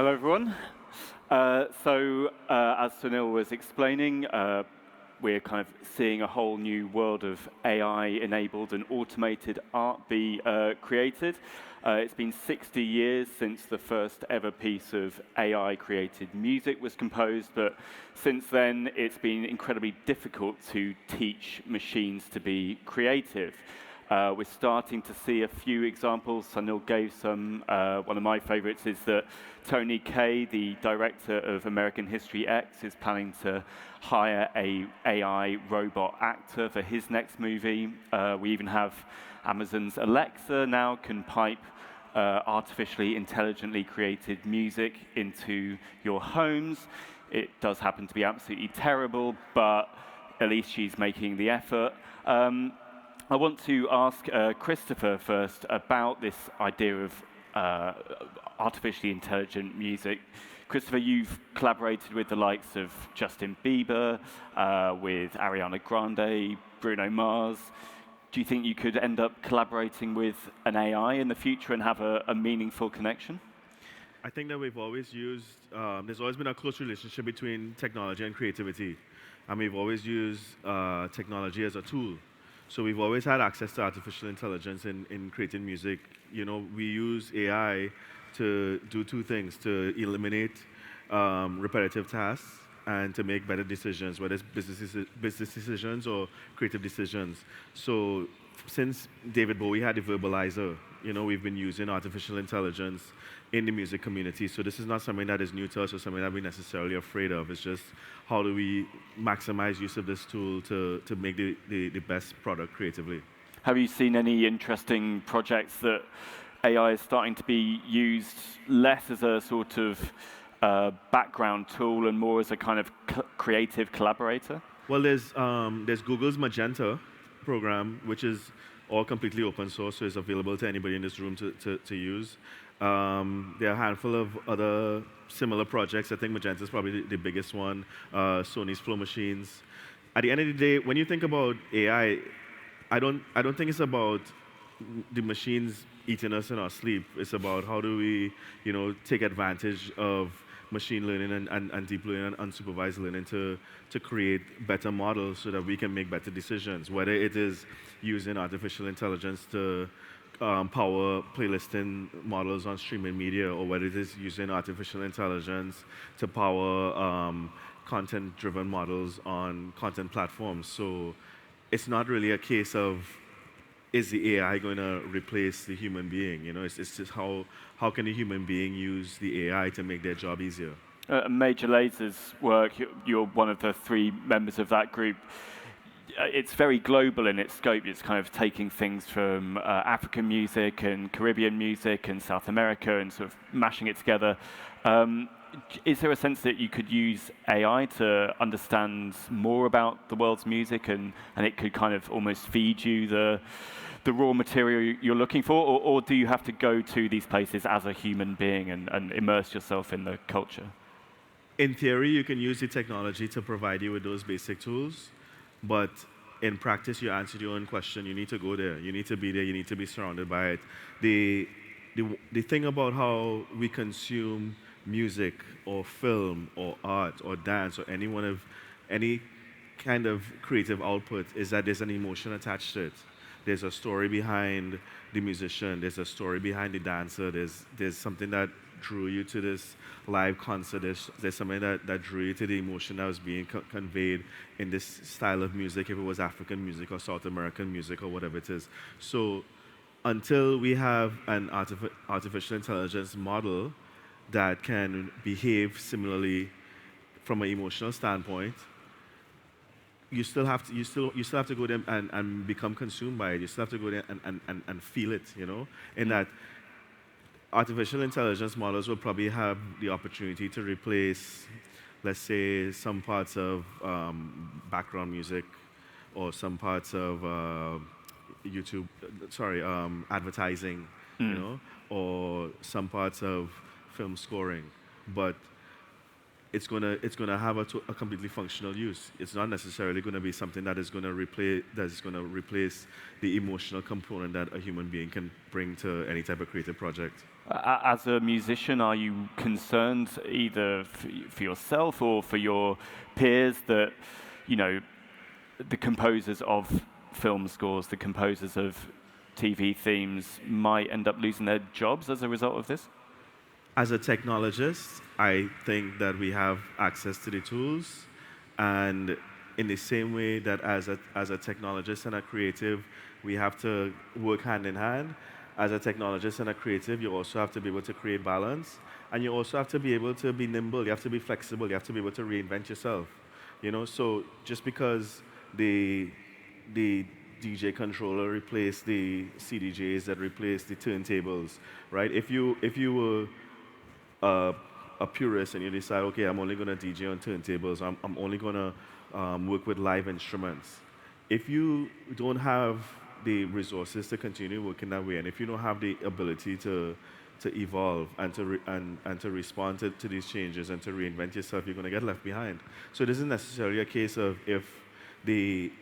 Hello, everyone. As Sunil was explaining, we're kind of seeing a whole new world of AI-enabled and automated art be created. It's been 60 years since the first ever piece of AI-created music was composed, but since then, it's been incredibly difficult to teach machines to be creative. We're starting to see a few examples. Sunil gave some. One of my favorites is that Tony Kaye, the director of American History X, is planning to hire a AI robot actor for his next movie. We even have Amazon's Alexa now can pipe artificially intelligently created music into your homes. It does happen to be absolutely terrible, but at least she's making the effort. I want to ask Christopher first about this idea of artificially intelligent music. Christopher, you've collaborated with the likes of Justin Bieber, with Ariana Grande, Bruno Mars. Do you think you could end up collaborating with an AI in the future and have a meaningful connection? I think that we've always used, there's always been a close relationship between technology and creativity. And we've always used technology as a tool. So we've always had access to artificial intelligence in creating music. You know, we use AI to do two things: to eliminate repetitive tasks and to make better decisions, whether it's business decisions or creative decisions. So since David Bowie had the verbalizer, you know, we've been using artificial intelligence in the music community. So this is not something that is new to us or something that we're necessarily afraid of. It's just how do we maximize use of this tool to make the best product creatively. Have you seen any interesting projects that AI is starting to be used less as a sort of background tool and more as a kind of creative collaborator? Well, there's Google's Magenta program, which is all completely open source, so it's available to anybody in this room to use. There are a handful of other similar projects. I think Magenta is probably the biggest one. Sony's Flow Machines. At the end of the day, when you think about AI, I don't think it's about the machines eating us in our sleep. It's about how do we, you know, take advantage of machine learning and deep learning and unsupervised learning to create better models so that we can make better decisions, whether it is using artificial intelligence to power playlisting models on streaming media, or whether it is using artificial intelligence to power content-driven models on content platforms. So it's not really a case of, is the AI going to replace the human being? You know, it's just how can the human being use the AI to make their job easier? Major Laser's work, you're one of the three members of that group. It's very global in its scope. It's kind of taking things from African music and Caribbean music and South America and sort of mashing it together. Is there a sense that you could use AI to understand more about the world's music and it could kind of almost feed you the raw material you're looking for? Or do you have to go to these places as a human being and immerse yourself in the culture? In theory, you can use the technology to provide you with those basic tools. But in practice, you answered your own question. You need to go there. You need to be there. You need to be surrounded by it. The thing about how we consume music or film or art or dance or any kind of creative output is that there's an emotion attached to it. There's a story behind the musician. There's a story behind the dancer. There's something that drew you to this live concert. There's something that drew you to the emotion that was being conveyed in this style of music, if it was African music or South American music or whatever it is. So until we have an artificial intelligence model that can behave similarly from an emotional standpoint, you still have to go there and become consumed by it. You still have to go there and feel it, you know, in that artificial intelligence models will probably have the opportunity to replace, let's say, some parts of background music or some parts of advertising, you know, or some parts of film scoring. But it's gonna have a completely functional use. It's not necessarily going to be something that is going to replace the emotional component that a human being can bring to any type of creative project. As a musician, are you concerned either for yourself or for your peers that, you know, the composers of film scores, the composers of TV themes might end up losing their jobs as a result of this? As a technologist, I think that we have access to the tools, and in the same way that as a technologist and a creative, we have to work hand in hand. As a technologist and a creative, you also have to be able to create balance, and you also have to be able to be nimble. You have to be flexible. You have to be able to reinvent yourself. You know, so just because the DJ controller replaced the CDJs that replaced the turntables, right? If you were a purist and you decide, okay, I'm only going to DJ on turntables, I'm only going to work with live instruments. If you don't have the resources to continue working that way, and if you don't have the ability to evolve and to respond to these changes and to reinvent yourself, you're going to get left behind. So it isn't necessarily a case of if the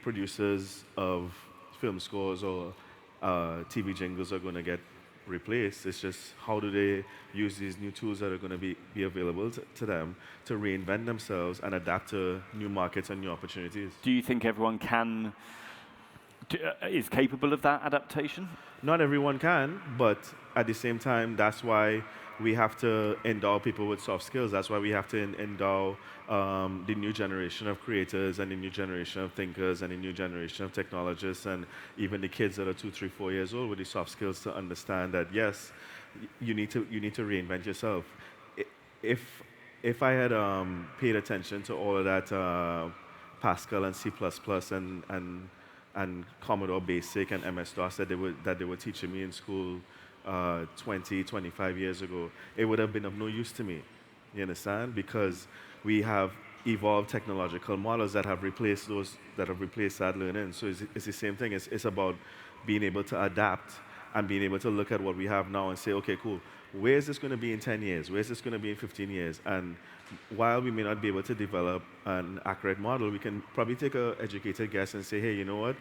producers of film scores or TV jingles are going to get replaced. It's just how do they use these new tools that are going to be available to them to reinvent themselves and adapt to new markets and new opportunities. Do you think everyone is capable of that adaptation? Not everyone can, but at the same time, that's why we have to endow people with soft skills. That's why we have to endow the new generation of creators and the new generation of thinkers and the new generation of technologists and even the kids that are 2, 3, 4 years old with the soft skills to understand that yes, you need to reinvent yourself. If I had paid attention to all of that Pascal and C++ and Commodore Basic and MS-DOS that they were teaching me in school 20, 25 years ago, it would have been of no use to me. You understand? Because we have evolved technological models that have replaced that learning. So it's the same thing. It's about being able to adapt and being able to look at what we have now and say, okay, cool, where is this going to be in 10 years? Where is this going to be in 15 years? And while we may not be able to develop an accurate model, we can probably take an educated guess and say, hey, you know what?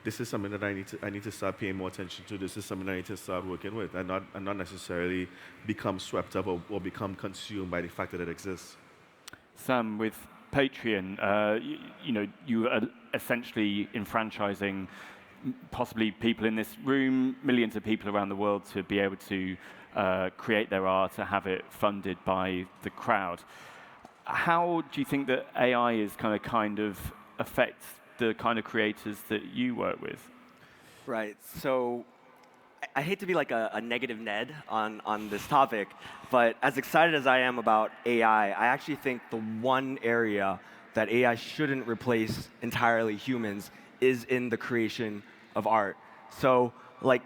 This is something that I need to start paying more attention to. This is something I need to start working with, and not necessarily become swept up or become consumed by the fact that it exists. Sam, with Patreon, you are essentially enfranchising possibly people in this room, millions of people around the world to be able to create their art, to have it funded by the crowd. How do you think that AI is kind of affect the kind of creators that you work with? Right. So I hate to be like a negative Ned on this topic, but as excited as I am about AI, I actually think the one area that AI shouldn't replace entirely humans is in the creation of art. So like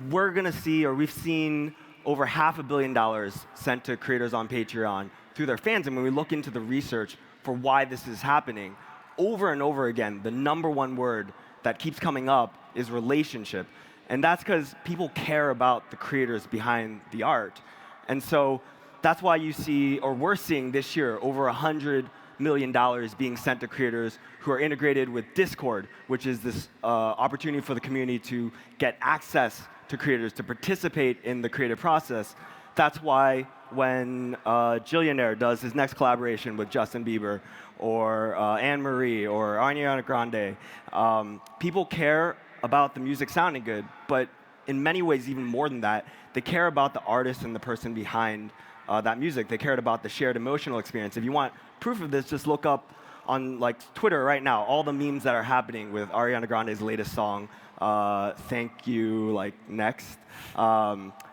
we're going to see, or we've seen over $500 million sent to creators on Patreon through their fans. And when we look into the research for why this is happening, over and over again, the #1 word that keeps coming up is relationship. And that's because people care about the creators behind the art. And so that's why you see, or we're seeing this year, over $100 million being sent to creators who are integrated with Discord, which is this opportunity for the community to get access to creators, to participate in the creative process. That's why when Jillionaire does his next collaboration with Justin Bieber, or Anne Marie, or Ariana Grande, people care about the music sounding good, but in many ways, even more than that, they care about the artist and the person behind that music. They cared about the shared emotional experience. If you want proof of this, just look up on like Twitter right now, all the memes that are happening with Ariana Grande's latest song, Thank You, like, Next.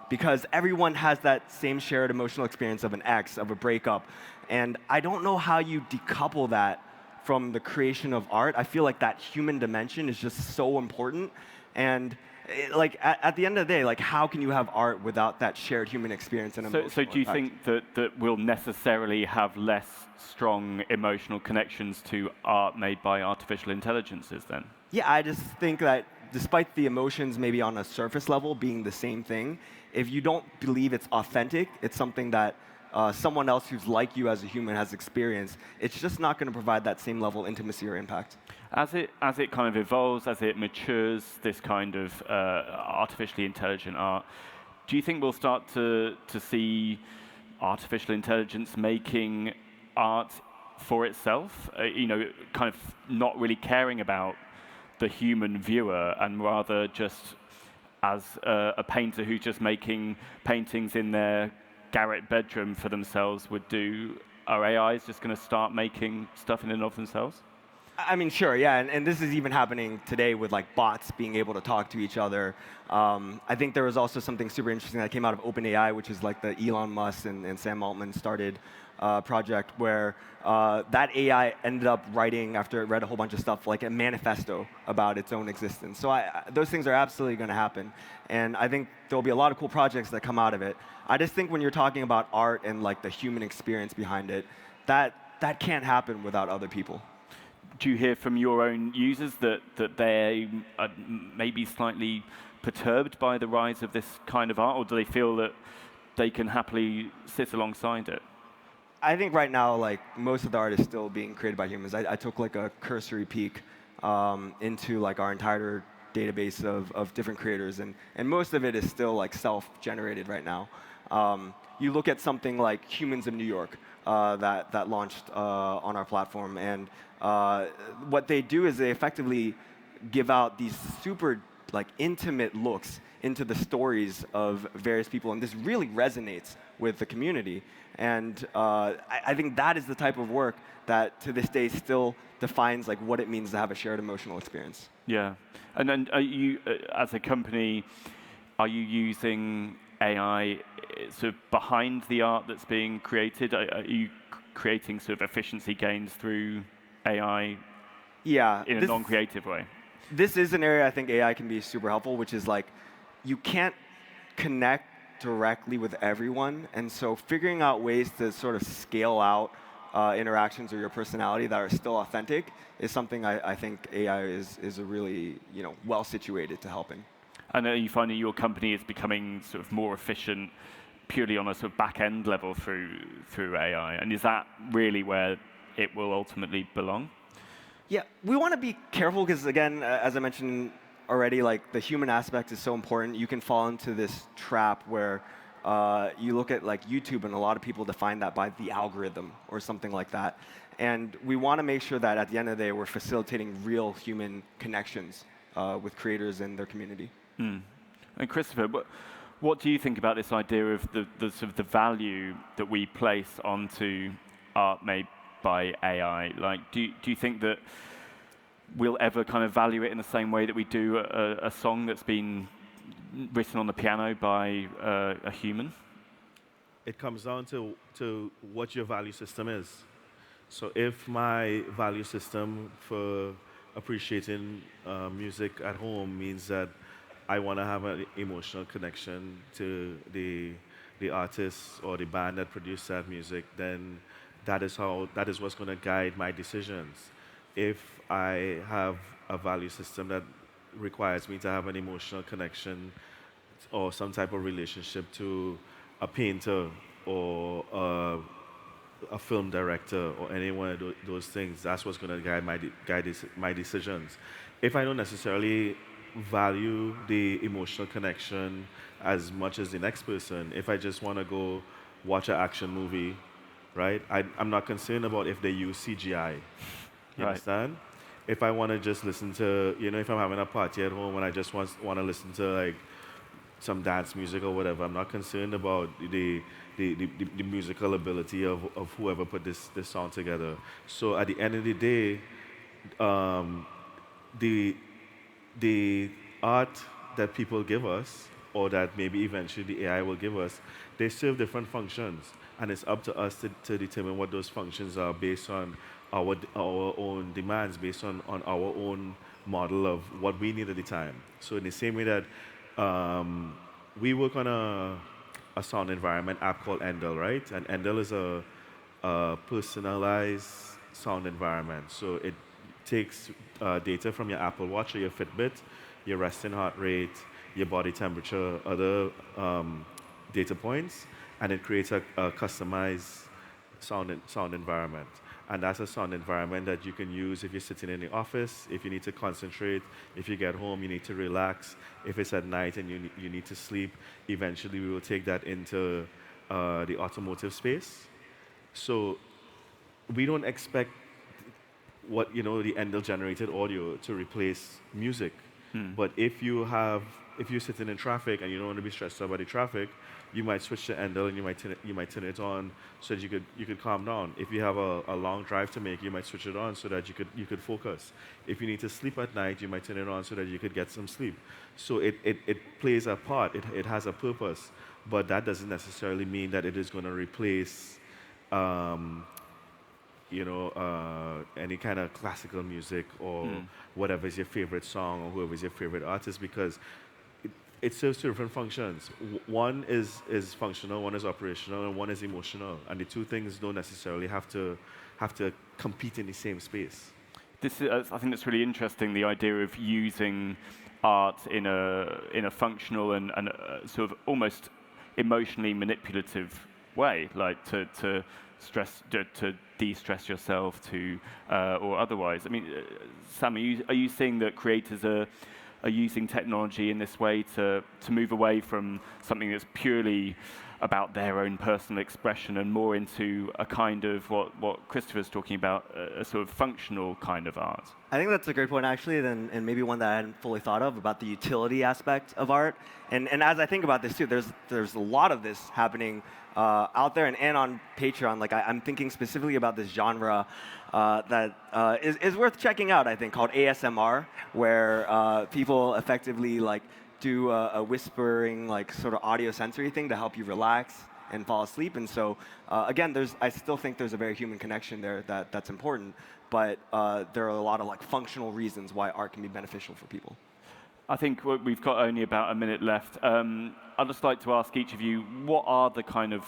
Because everyone has that same shared emotional experience of an ex, of a breakup. And I don't know how you decouple that from the creation of art. I feel like that human dimension is just so important. And at the end of the day, like, how can you have art without that shared human experience and emotional So do you think that we'll necessarily have less strong emotional connections to art made by artificial intelligences then? Yeah, I just think that despite the emotions maybe on a surface level being the same thing, if you don't believe it's authentic, it's something that someone else who's like you as a human has experienced, it's just not going to provide that same level of intimacy or impact. As it kind of evolves, as it matures, this kind of artificially intelligent art, do you think we'll start to see artificial intelligence making art for itself? Kind of not really caring about the human viewer, and rather just as a painter who's just making paintings in their garret bedroom for themselves would do. Are AIs just going to start making stuff in and of themselves? I mean, sure, yeah, and this is even happening today with like bots being able to talk to each other. I think there was also something super interesting that came out of OpenAI, which is like the Elon Musk and Sam Altman started project, where that AI ended up writing, after it read a whole bunch of stuff, like a manifesto about its own existence. So those things are absolutely going to happen, and I think there'll be a lot of cool projects that come out of it. I just think when you're talking about art and like the human experience behind it, that can't happen without other people. Do you hear from your own users that they are maybe slightly perturbed by the rise of this kind of art, or do they feel that they can happily sit alongside it? I think right now, like most of the art is still being created by humans. I took like a cursory peek into like our entire database of different creators, and most of it is still like self-generated right now. You look at something like Humans of New York that launched on our platform, and what they do is they effectively give out these super like intimate looks into the stories of various people, and this really resonates with the community. And I think that is the type of work that to this day still defines like what it means to have a shared emotional experience. Yeah, and then are you, as a company, are you using AI sort of behind the art that's being created? Are you creating sort of efficiency gains through AI in a non-creative way? This is an area I think AI can be super helpful, which is like you can't connect directly with everyone, and so figuring out ways to sort of scale out interactions or your personality that are still authentic is something I think AI is a really well situated to help in. And are you finding your company is becoming sort of more efficient purely on a sort of back-end level through AI? And is that really where it will ultimately belong? Yeah, we want to be careful because, again, as I mentioned already, like the human aspect is so important. You can fall into this trap where you look at like YouTube, and a lot of people define that by the algorithm or something like that. And we want to make sure that at the end of the day, we're facilitating real human connections with creators and their community. Mm. And Christopher, what do you think about this idea of the sort of the value that we place onto art made by AI? Like, do you think that we'll ever kind of value it in the same way that we do a song that's been written on the piano by a human? It comes down to what your value system is. So if my value system for appreciating music at home means that I want to have an emotional connection to the artist or the band that produced that music, then that is what's going to guide my decisions. If I have a value system that requires me to have an emotional connection or some type of relationship to a painter or a film director or any one of those things, that's what's going to guide my decisions. If I don't necessarily value the emotional connection as much as the next person, if I just want to go watch an action movie, right, I'm not concerned about if they use CGI. You understand? If I want to just listen to, if I'm having a party at home and I just want to listen to like some dance music or whatever, I'm not concerned about the musical ability of whoever put this song together. So at the end of the day, the art that people give us, or that maybe eventually the AI will give us, they serve different functions, and it's up to us to determine what those functions are based on our own demands, based on our own model of what we need at the time. So in the same way that we work on a sound environment app called Endel, right? And Endel is a personalized sound environment. So it takes data from your Apple Watch or your Fitbit, your resting heart rate, your body temperature, other data points, and it creates a customized sound environment. And that's a sound environment that you can use if you're sitting in the office, if you need to concentrate, if you get home, you need to relax, if it's at night and you need to sleep. Eventually, we will take that into the automotive space. So we don't expect the Endel generated audio to replace music. But if you're sitting in traffic and you don't want to be stressed out by the traffic, you might switch to Endel and you might turn it on so that you could calm down. If you have a long drive to make, you might switch it on so that you could focus. If you need to sleep at night, you might turn it on so that you could get some sleep. So it plays a part. It has a purpose, but that doesn't necessarily mean that it is going to replace any kind of classical music or whatever is your favorite song or whoever is your favorite artist, because it serves two different functions. One is functional, one is operational, and one is emotional. And the two things don't necessarily have to compete in the same space. I think that's really interesting, the idea of using art in a functional and sort of almost emotionally manipulative way, like to de-stress yourself or otherwise. I mean, Sam, are you seeing that creators are using technology in this way to move away from something that's purely about their own personal expression and more into a kind of what Christopher's talking about, a sort of functional kind of art? I think that's a great point, actually, and maybe one that I hadn't fully thought of about the utility aspect of art. And as I think about this too, there's a lot of this happening out there and on Patreon. Like I'm thinking specifically about this genre that is worth checking out, I think, called ASMR, where people effectively do a whispering, sort of audio sensory thing to help you relax and fall asleep. And so, again, I still think there's a very human connection there that's important, but there are a lot of functional reasons why art can be beneficial for people. I think we've got only about a minute left. I'd just like to ask each of you, what are the kind of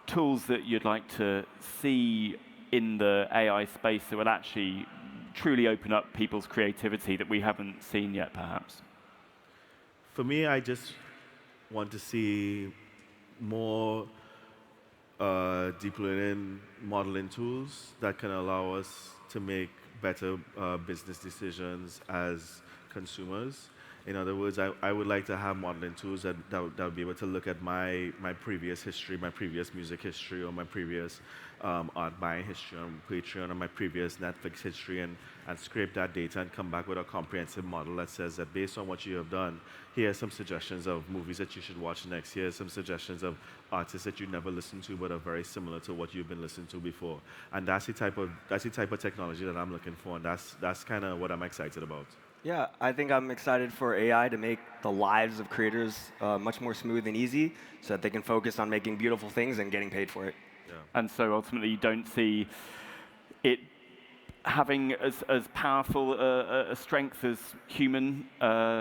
tools that you'd like to see in the AI space that will actually truly open up people's creativity that we haven't seen yet, perhaps? For me, I just want to see more deep learning modeling tools that can allow us to make better business decisions as consumers. In other words, I would like to have modeling tools that would be able to look at my previous history, my previous music history, or my previous art buying history on Patreon, or my previous Netflix history, and scrape that data and come back with a comprehensive model that says that based on what you have done, here are some suggestions of movies that you should watch next. Here are some suggestions of artists that you never listened to but are very similar to what you've been listening to before. And that's the type of technology that I'm looking for, and that's kind of what I'm excited about. Yeah, I think I'm excited for AI to make the lives of creators much more smooth and easy so that they can focus on making beautiful things and getting paid for it. Yeah. And so ultimately you don't see it having as powerful a strength as human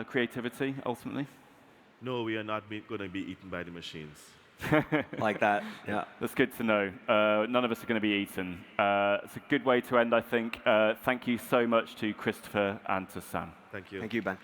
creativity, ultimately? No, we are not going to be eaten by the machines. Like that, yeah. That's good to know. None of us are going to be eaten. It's a good way to end, I think. Thank you so much to Christopher and to Sam. Thank you. Thank you, Ben.